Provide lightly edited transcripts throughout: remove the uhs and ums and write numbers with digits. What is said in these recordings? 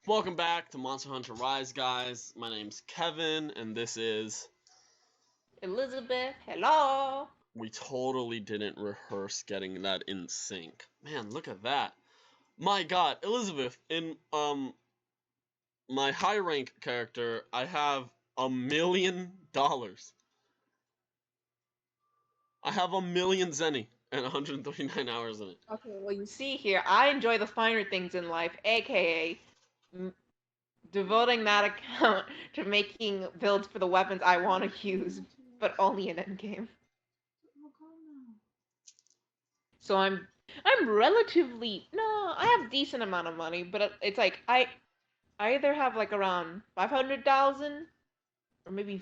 Welcome back to Monster Hunter Rise, guys. My name's Kevin, and this is... Elizabeth, hello. We totally didn't rehearse getting that in sync. Man, look at that. My god, Elizabeth, in, my high rank character, I have $1 million. I have 1,000,000 zenny and 139 hours in it. Okay, well, you see here, I enjoy the finer things in life, aka devoting that account to making builds for the weapons I want to use, but only in endgame. So I'm relatively I have decent amount of money, but it's like I either have like around 500,000 or maybe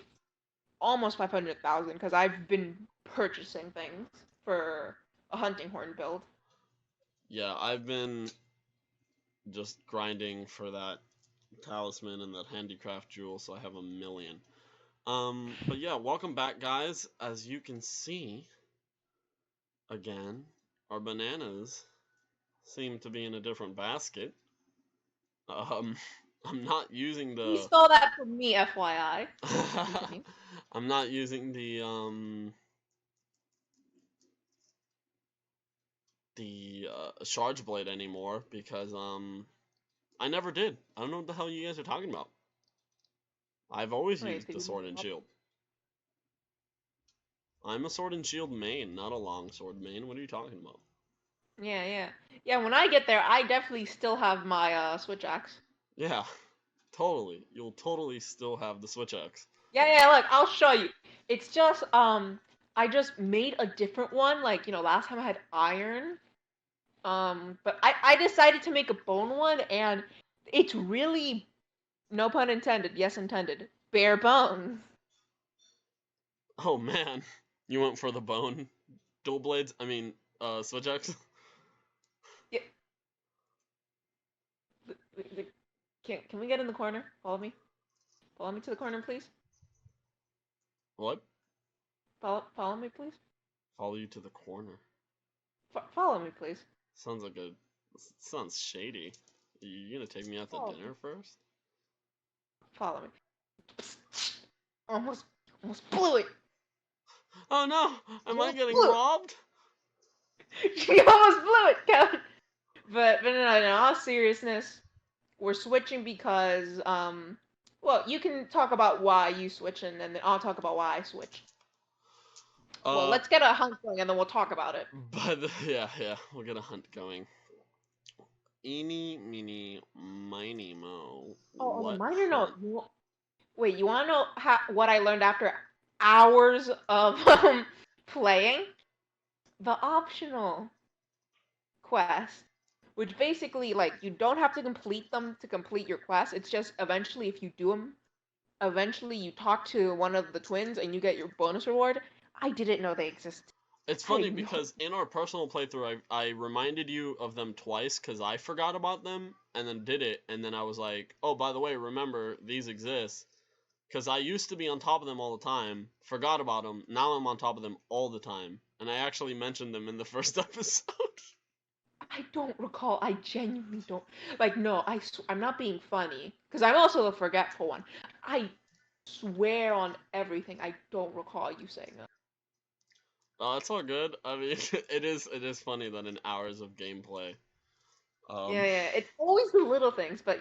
almost 500,000 because I've been purchasing things for a hunting horn build. Yeah, I've been just grinding for that talisman and that handicraft jewel, so I have 1,000,000. But yeah, welcome back, guys. As you can see, again, our bananas seem to be in a different basket. Um, I'm not using You the... stole that from me, FYI. I'm not using the charge blade anymore because I never did. I don't know what the hell you guys are talking about. I've always Wait, used did the you sword and shield. I'm a sword and shield main, not a long sword main. What are you talking about? Yeah. When I get there, I definitely still have my switch axe. Yeah, totally. You'll totally still have the switch axe. Yeah. Look, I'll show you. It's just I just made a different one. Like last time I had iron. But I decided to make a bone one, and it's really, no pun intended, yes intended, bare bones. Oh man, you went for the bone dual blades. I mean, switch axe. Yeah. Can we get in the corner? Follow me. Follow me to the corner, please. What? Follow me, please. Follow you to the corner. Follow me, please. Sounds like a... Sounds shady. You gonna take me out to Follow dinner me. first? Follow me. Almost blew it. Oh no! Am I Almost getting blew it. robbed? She almost blew it, Kevin. But no, in all seriousness, we're switching because well, you can talk about why you switch, and then I'll talk about why I switch. Well, Uh, let's get a hunt going, and then we'll talk about it. yeah, we'll get a hunt going. Eeny, meeny, miny, mo. Oh, on a What minor note, hunt? wait, you want to know what I learned after hours of playing? The optional quest, which basically, like, you don't have to complete them to complete your quest. It's just eventually, if you do them, eventually you talk to one of the twins and you get your bonus reward. I didn't know they existed. It's I funny didn't know. because in our personal playthrough, I reminded you of them twice because I forgot about them and then did it, and then I was like, oh, by the way, remember, these exist. Because I used to be on top of them all the time, forgot about them, now I'm on top of them all the time. And I actually mentioned them in the first episode. I don't recall. I genuinely don't. Like, no, I'm not being funny because I'm also the forgetful one. I swear on everything, I don't recall you saying that. Oh, it's all good. I mean, it is funny that in hours of gameplay. Um, Yeah. It's always the little things, but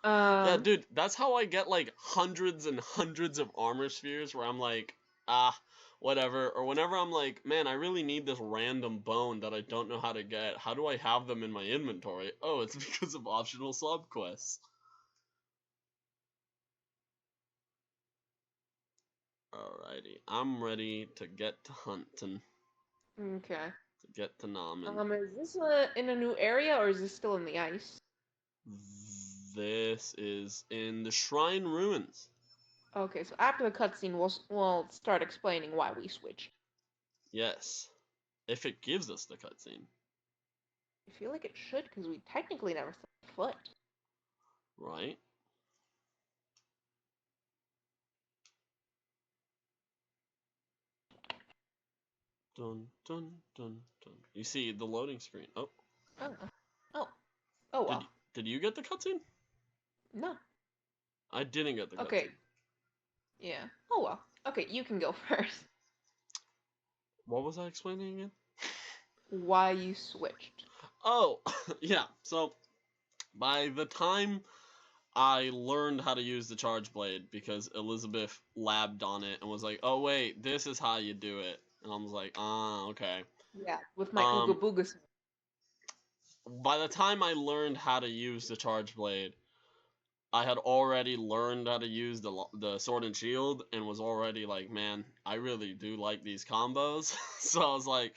yeah, um, dude, that's how I get like hundreds and hundreds of armor spheres where I'm like, ah, whatever. Or whenever I'm like, man, I really need this random bone that I don't know how to get. How do I have them in my inventory? Oh, it's because of optional sub quests. Alrighty, I'm ready to get to hunting, okay. to get to Namen. Is this in a new area or is this still in the ice? This is in the Shrine Ruins. Okay, so after the cutscene, we'll start explaining why we switch. Yes, if it gives us the cutscene. I feel like it should because we technically never set foot. Right? Dun dun dun dun. You see the loading screen. Oh, Oh, oh, oh did well. did you get the cutscene? No. I didn't get the Okay. cutscene. Yeah. Oh well. Okay, you can go first. What was I explaining again? Why you switched? Oh, yeah. So by the time I learned how to use the charge blade, because Elizabeth labbed on it and was like, "Oh wait, this is how you do it," and I was like, "Ah, okay." Yeah, with my Ooga Um, Booga. by the time I learned how to use the charge blade, I had already learned how to use the sword and shield and was already like, man, I really do like these combos. So I was like,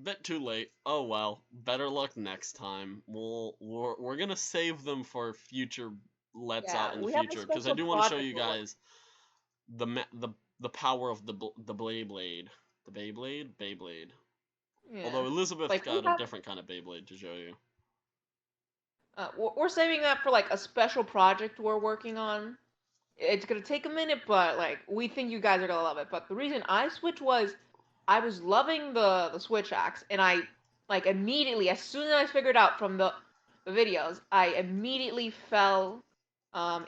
bit too late. Oh well, better luck next time. We're gonna save them for future lets Yeah, out in the we have a future because I special do want to show project you we're working. guys the the power of the Beyblade, the Beyblade. Yeah, Although Elizabeth like we got a have. different kind of Beyblade to show you. We're saving that for like a special project we're working on. It's gonna take a minute, but like we think you guys are gonna love it. But the reason I switched was I was loving the switch axe, and I like immediately as soon as I figured out from the videos, I immediately fell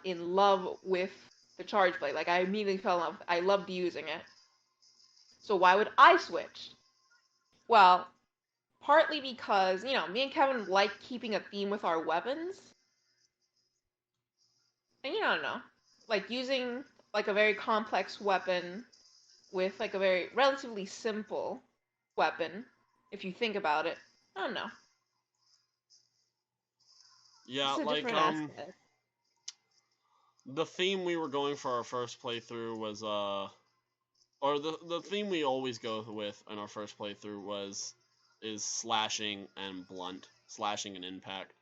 in love with the charge blade. Like I immediately fell in love. I loved using it. So why would I switch? Well, partly because me and Kevin like keeping a theme with our weapons, and I don't know, like using like a very complex weapon with like a very relatively simple weapon, if you think about it. I don't know. Yeah, It's a like different aspect. the theme we were going for our first playthrough was or the theme we always go with in our first playthrough is slashing and blunt, slashing and impact.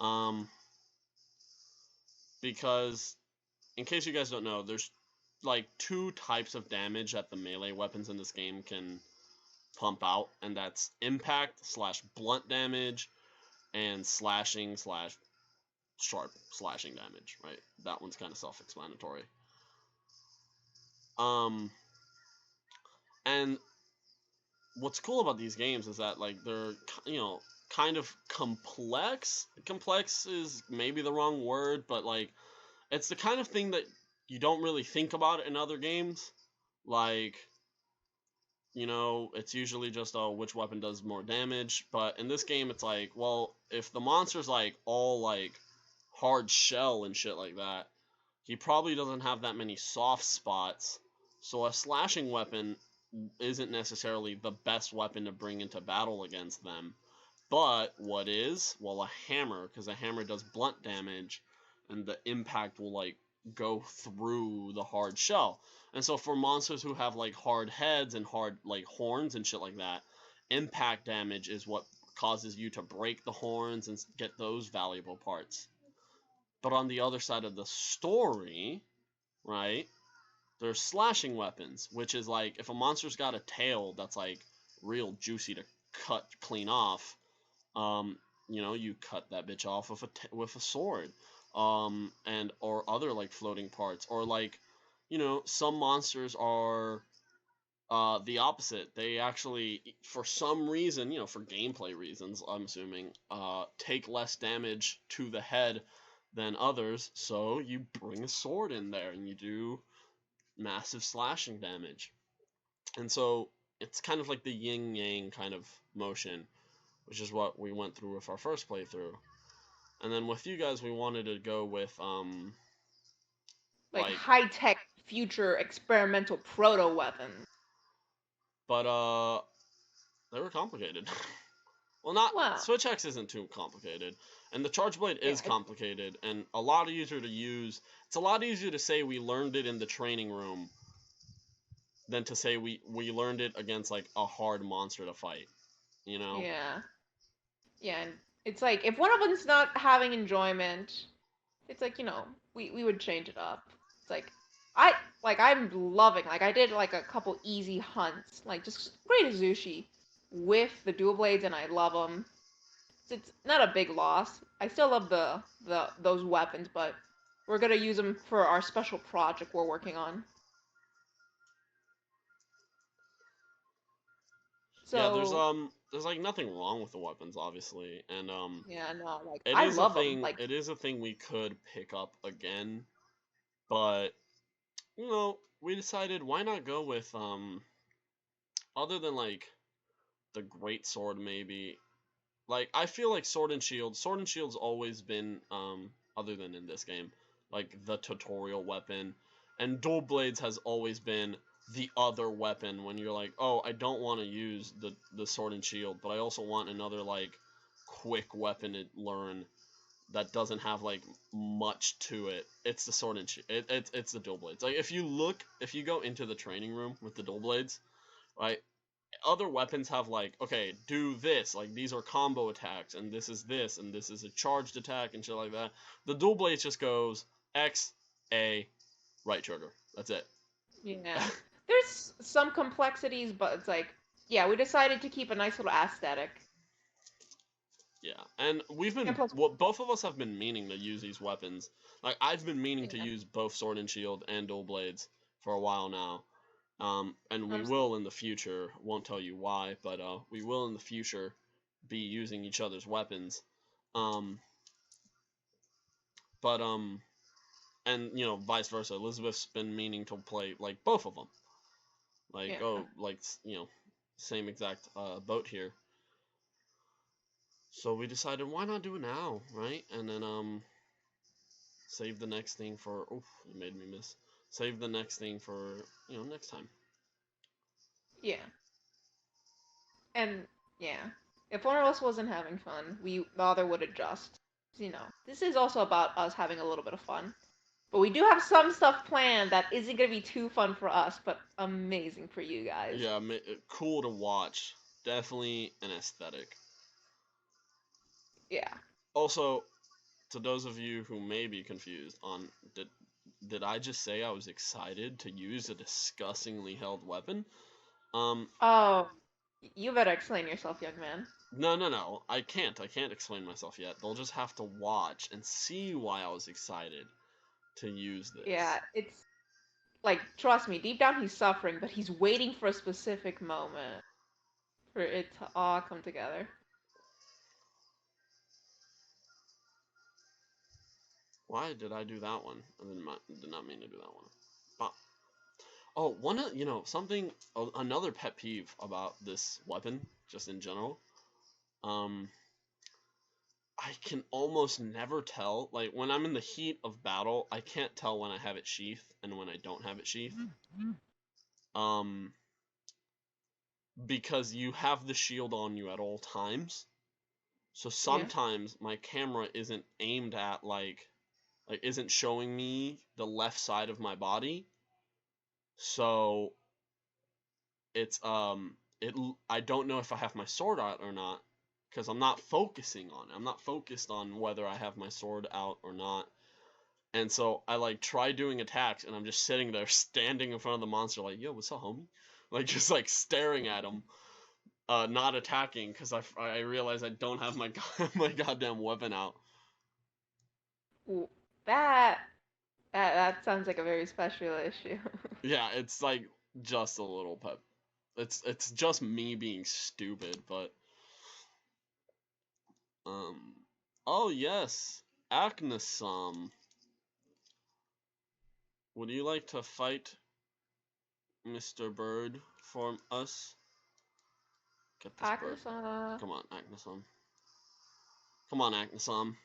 Um because in case you guys don't know, there's like two types of damage that the melee weapons in this game can pump out, and that's impact slash blunt damage and slashing slash sharp slashing damage, right? That one's kind of self-explanatory. Um, and what's cool about these games is that like they're kind of complex. Complex is maybe the wrong word, but like it's the kind of thing that you don't really think about in other games. Like it's usually just which weapon does more damage, but in this game it's like, well, if the monster's like all like hard shell and shit like that, he probably doesn't have that many soft spots. So a slashing weapon isn't necessarily the best weapon to bring into battle against them. But what is? Well, a hammer, because a hammer does blunt damage, and the impact will like go through the hard shell. And so for monsters who have like hard heads and hard like horns and shit like that, impact damage is what causes you to break the horns and get those valuable parts. But on the other side of the story, right, there's slashing weapons, which is like if a monster's got a tail that's like real juicy to cut clean off, um, you cut that bitch off with a sword, and or other like floating parts, or like, some monsters are the opposite. They actually, for some reason, for gameplay reasons, I'm assuming, take less damage to the head than others. So you bring a sword in there and you do massive slashing damage. And so it's kind of like the yin yang kind of motion, which is what we went through with our first playthrough. And then with you guys, we wanted to go with Like like, high tech future experimental proto weapons. but they were complicated. Well, not Well, Switch X isn't too complicated, and the Charge Blade yeah, is complicated and a lot easier to use. It's a lot easier to say we learned it in the training room than to say we learned it against like a hard monster to fight. You know? yeah, yeah. And it's like if one of them's not having enjoyment, it's like we would change it up. It's like I I'm loving like I did like a couple easy hunts like just great Azushi with the dual blades and I love them. It's not a big loss. I still love the those weapons, but we're gonna use them for our special project we're working on. Yeah. There's So there's like nothing wrong with the weapons, obviously, and Yeah, no, like it I is a love them. thing. Like, It is a thing we could pick up again, but we decided why not go with other than like the great sword maybe. Like I feel like Sword and Shield's always been other than in this game, like the tutorial weapon, and Dual Blades has always been the other weapon when you're like, "Oh, I don't want to use the Sword and Shield, but I also want another like quick weapon to learn that doesn't have like much to it." It's the Sword and Shield. It's the Dual Blades. Like if you go into the training room with the Dual Blades, right? Other weapons have like, okay, do this, like these are combo attacks, and this is a charged attack and shit like that. The Dual Blades just goes X, A, right trigger. That's it. yeah, there's some complexities, but it's like, yeah, we decided to keep a nice little aesthetic. Yeah, and And plus, both of us have been meaning to use these weapons. Like I've been meaning to yeah, use both Sword and Shield and Dual Blades for a while now. And we I'm will in the future. Won't tell you why, but we will in the future be using each other's weapons. Um, but and vice versa. Elizabeth's been meaning to play like both of them. Like yeah, same exact boat here. So we decided why not do it now, right? And then save the next thing for. Oh, it made me miss. Save the next thing for next time. yeah, and yeah. If one of us wasn't having fun, the other would adjust. This is also about us having a little bit of fun. But we do have some stuff planned that isn't gonna be too fun for us, but amazing for you guys. Yeah, cool to watch. Definitely an aesthetic. Yeah. Also, to those of you who may be confused on did I just say I was excited to use a disgustingly held weapon? Oh, you better explain yourself, young man. No. I can't explain myself yet. They'll just have to watch and see why I was excited to use this. Yeah, it's like, trust me, deep down he's suffering, but he's waiting for a specific moment for it to all come together. Why did I do that one? I did not mean to do that one. But oh, something another pet peeve about this weapon, just in general. Um, I can almost never tell. Like when I'm in the heat of battle, I can't tell when I have it sheathed and when I don't have it sheathed. Um, because you have the shield on you at all times. So Yeah. sometimes my camera isn't aimed at like isn't showing me the left side of my body. So it's I don't know if I have my sword out or not because I'm not focusing on it. I'm not focused on whether I have my sword out or not. And so I like try doing attacks and I'm just sitting there standing in front of the monster like, "Yo, what's up, homie?" Like just like staring at him, not attacking because I realize I don't have my my goddamn weapon out. Ooh, that that sounds like a very special issue. Yeah, it's like just a little pet. It's just me being stupid, but um oh yes, Aknasam. Would you like to fight Mr. Bird for us? Get this bird. Akasana. Come on, Aknasam. Come on, Aknasam.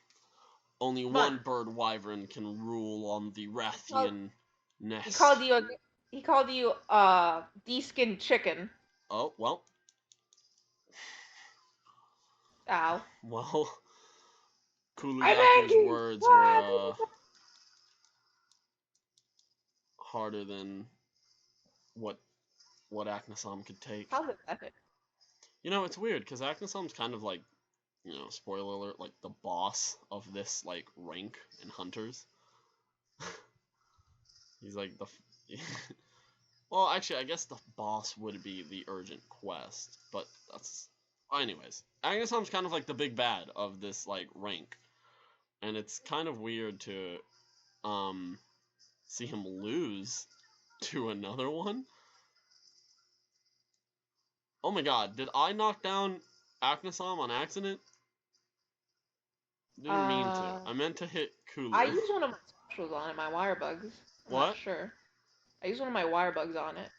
Only Come on. one bird wyvern can rule on the Well, Rathian he nest. called you de-skinned chicken. Oh, well. Ow. Well, I'm Kuluyaku's angry. words were harder than what Aknasam could take. How pathetic. It's weird because Aknasam's kind of like, spoiler alert, like the boss of this like rank in Hunters. He's like the. Well, actually, I guess the boss would be the urgent quest, but that's. Anyways, Agnesam's kind of like the big bad of this like rank, and it's kind of weird to see him lose to another one. Oh my god, did I knock down Aknasam on accident? Didn't mean to. I meant to hit Kulu. I used one of my specials on it, my wire bugs. I'm What? not sure. I used one of my wire bugs on it.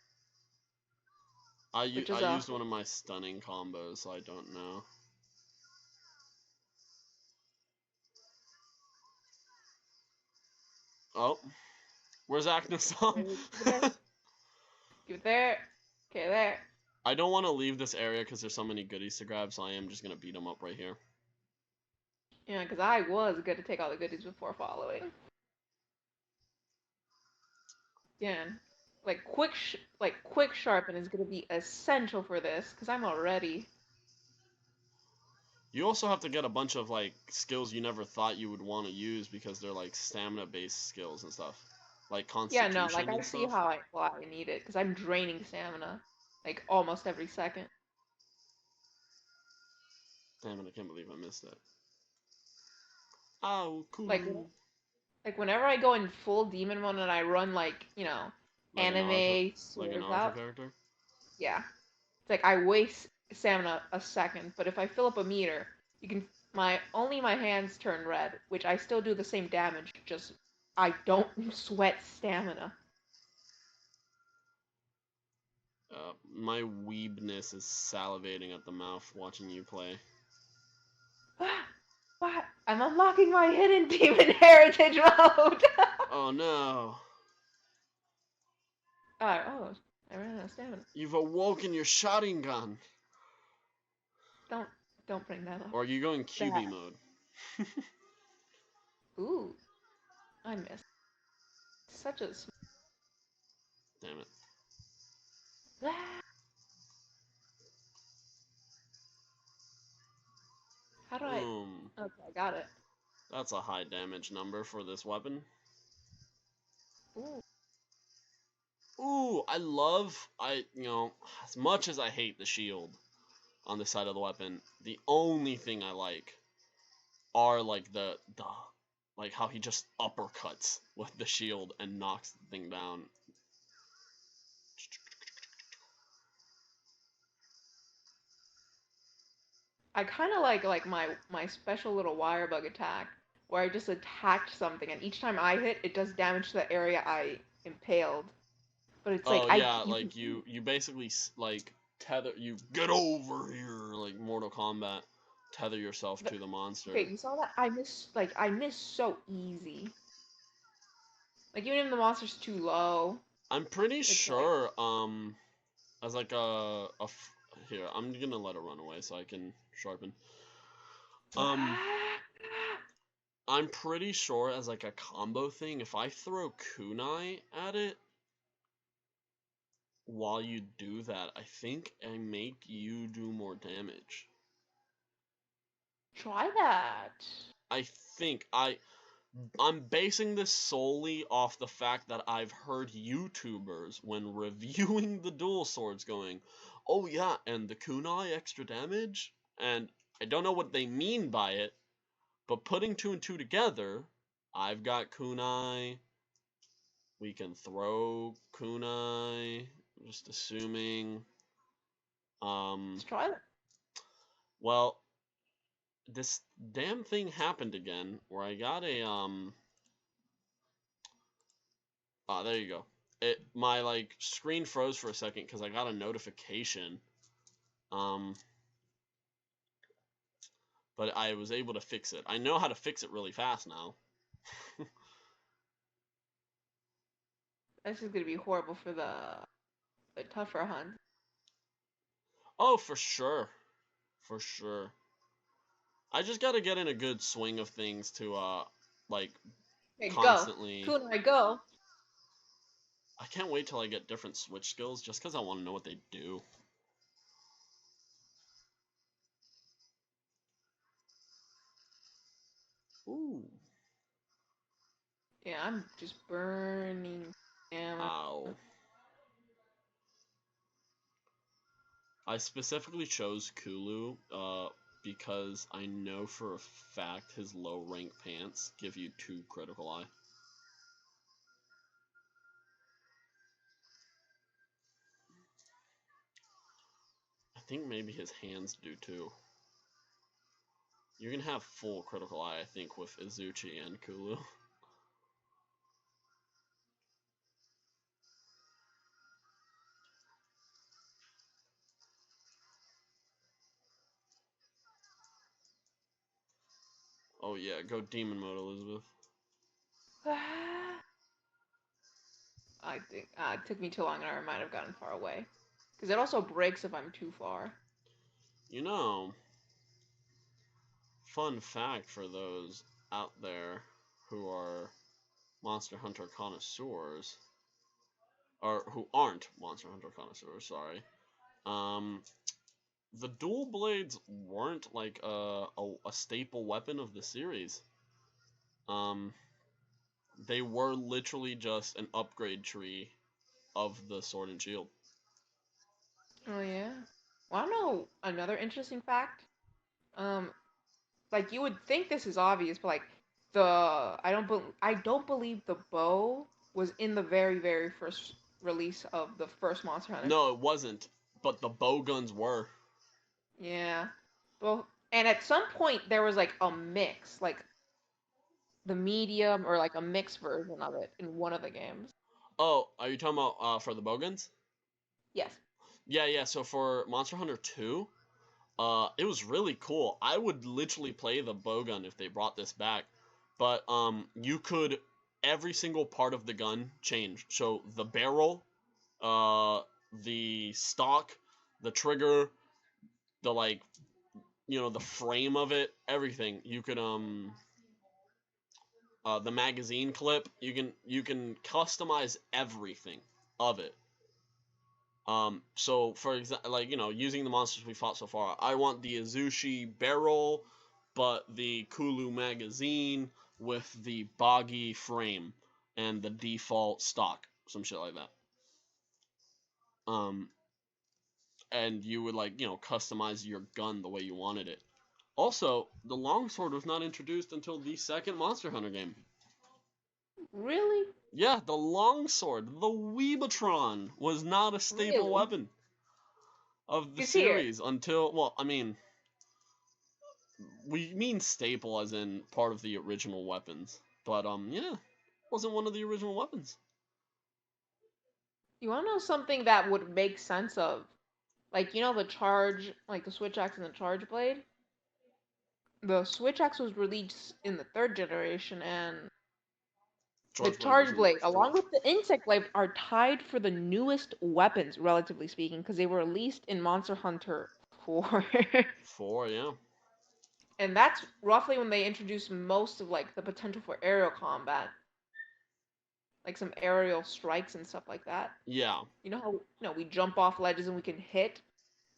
I used one of my stunning combos, so I don't know. Oh. Where's Aknasam? Give it there. Okay, there. I don't want to leave this area because there's so many goodies to grab, so I am just going to beat him up right here. Yeah, because I was good to take all the goodies before following. Yeah, like quick sharpen is gonna be essential for this because I'm already. You also have to get a bunch of like skills you never thought you would want to use because they're like stamina based skills and stuff, like Yeah, constitution no, like I and see stuff. how I need it because I'm draining stamina like almost every second. Damn it! I can't believe I missed that. Oh, cool. Like whenever I go in full demon mode and I run like Like an anime like a swords Naruto out. character. Yeah, it's like I waste stamina a second, but if I fill up a meter, you can my hands turn red, which I still do the same damage, just I don't sweat stamina. My weebness is salivating at the mouth watching you play. What? I'm unlocking my hidden demon heritage mode. Oh no! Oh, I ran out of stamina. You've awoken your shotting gun. Don't bring that up. Or are you going QB mode? Ooh, I missed. Such a. Damn it. How do I? Okay, I got it. That's a high damage number for this weapon. Ooh. Ooh, as much as I hate the shield on the side of the weapon, the only thing I like are like the like how he just uppercuts with the shield and knocks the thing down. I kind of like my special little wire bug attack where I just attacked something and each time I hit it does damage to the area I impaled. But it's like Oh yeah, like you basically like you get over here like Mortal Kombat, tether yourself to the monster. Okay, you saw that? I miss so easy. Like even if the monster's too low. I'm pretty sure as like here, I'm gonna let it run away so I can sharpen. I'm pretty sure as like a combo thing, if I throw kunai at it while you do that, I think I make you do more damage. Try that. I think I'm basing this solely off the fact that I've heard YouTubers when reviewing the dual swords going, "Oh yeah, and the kunai extra damage?" And I don't know what they mean by it, but putting two and two together, I've got kunai. We can throw kunai. Just assuming. Let's try that. Well, this damn thing happened again where I got a there you go. My like screen froze for a second because I got a notification. But I was able to fix it. I know how to fix it really fast now. This is gonna be horrible for the tougher hunt. Oh, for sure. For sure. I just gotta get in a good swing of things to like Okay, constantly go. Kunai, go. I can't wait till I get different switch skills just because I want to know what they do. Ooh. Yeah, I'm just burning stamina. Ow. I specifically chose Kulu because I know for a fact his low rank pants give you 2 critical eye. I think maybe his hands do too. You can have full critical eye, I think, with Izuchi and Kulu. Oh yeah, go demon mode, Elizabeth. I think it took me too long, and I might have gotten far away. Because it also breaks if I'm too far. You know, fun fact for those out there who are Monster Hunter connoisseurs, or who aren't Monster Hunter connoisseurs, sorry. The dual blades weren't like a staple weapon of the series. Um, they were literally just an upgrade tree of the sword and shield. Oh yeah. Want to know another interesting fact? Um, like you would think this is obvious, but like I don't believe the bow was in the very first release of the first Monster Hunter. No, it wasn't, but the bow guns were. Yeah. Well, and at some point there was like a mix, like the medium or like a mixed version of it in one of the games. Oh, are you talking about for the bow guns? Yes. Yeah. So for Monster Hunter 2, it was really cool. I would literally play the bowgun if they brought this back. But you could every single part of the gun change. So the barrel, uh, the stock, the trigger, the like, the frame of it, everything. You could the magazine clip. You can customize everything of it. So for example, like using the monsters we fought so far, I want the Azushi barrel, but the Kulu magazine with the boggy frame and the default stock, some shit like that. Um, and you would customize your gun the way you wanted it. Also, the longsword was not introduced until the second Monster Hunter game. Really? Yeah, the longsword, the Weebatron, was not a staple Really? weapon of the Cause here, series until, well, I mean, we mean staple as in part of the original weapons. But yeah, wasn't one of the original weapons. you wanna know something that would make sense of, like the charge, like the switch axe and the charge blade. The switch axe was released in the third generation, and the Charge blade was charge in the blade, along fourth. with the insect blade, are tied for the newest weapons, relatively speaking, because they were released in Monster Hunter 4. Four, yeah. And that's roughly when they introduced most of like the potential for aerial combat, like some aerial strikes and stuff like that. Yeah. You know how we jump off ledges and we can hit?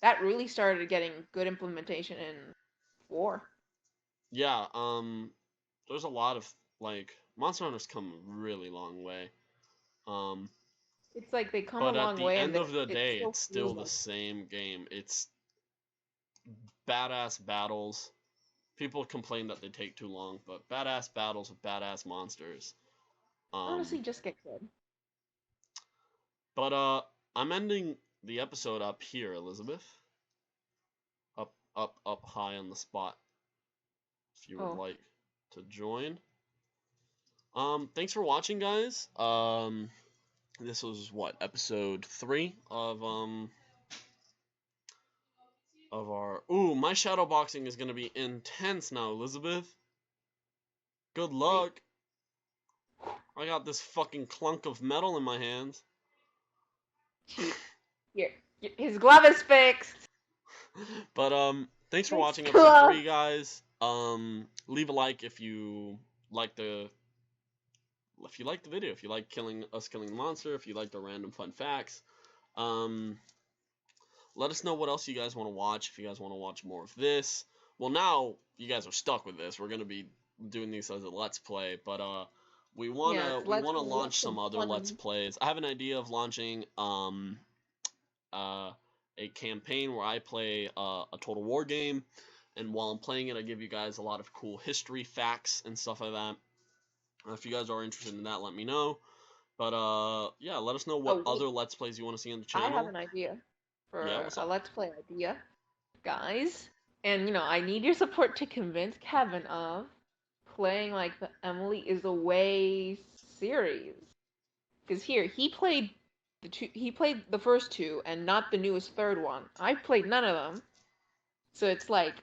That really started getting good implementation in 4. Yeah, there's a lot of, Monster Hunter's come a really long way. Um, It's like they come a but at long the way and end of the it day, still it's still feels the like same game. It's badass battles. People complain that they take too long, but badass battles with badass monsters. honestly just get good. But I'm ending the episode up here, Elizabeth. Up high on the spot. If you would Oh, like to join. Thanks for watching, guys. This was what, episode 3 of our. Ooh, my shadow boxing is gonna be intense now, Elizabeth. Good wait. luck. I got this fucking clunk of metal in my hands. Cheap. Here. His glove is fixed. But thanks for His watching episode glove. 3, guys. Leave a like if you like the video, if you like killing the monster, if you like the random fun facts. Let us know what else you guys want to watch. If you guys want to watch more of this, well, now you guys are stuck with this. We're gonna be doing these as a let's play, but we Yeah, wanna we let's wanna watch launch some some other let's fun. plays. I have an idea of launching a campaign where I play a Total War game, and while I'm playing it, I give you guys a lot of cool history facts and stuff like that. If you guys are interested in that, let me know. But yeah, let us know what Oh wait, other let's plays you want to see on the I have channel. an idea Yeah, for what's a up? let's play idea, guys. And I need your support to convince Kevin of playing like the Emily is Away series. Because here he played the first two and not the newest third one. I played none of them, so it's like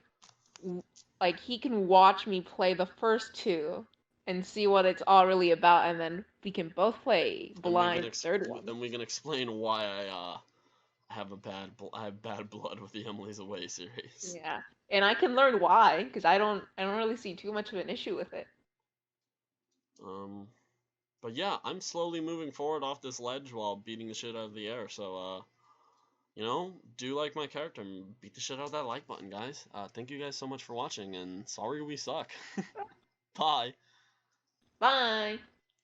he can watch me play the first two and see what it's all really about, and then we can both play And we can blind third one. and we can explain why I I have bad blood with the Emily's Away series. Yeah, and I can learn why because I don't really see too much of an issue with it. Um, but yeah, I'm slowly moving forward off this ledge while beating the shit out of the air. So do like my character and beat the shit out of that like button, guys. Thank you guys so much for watching, and sorry we suck. Bye. Bye.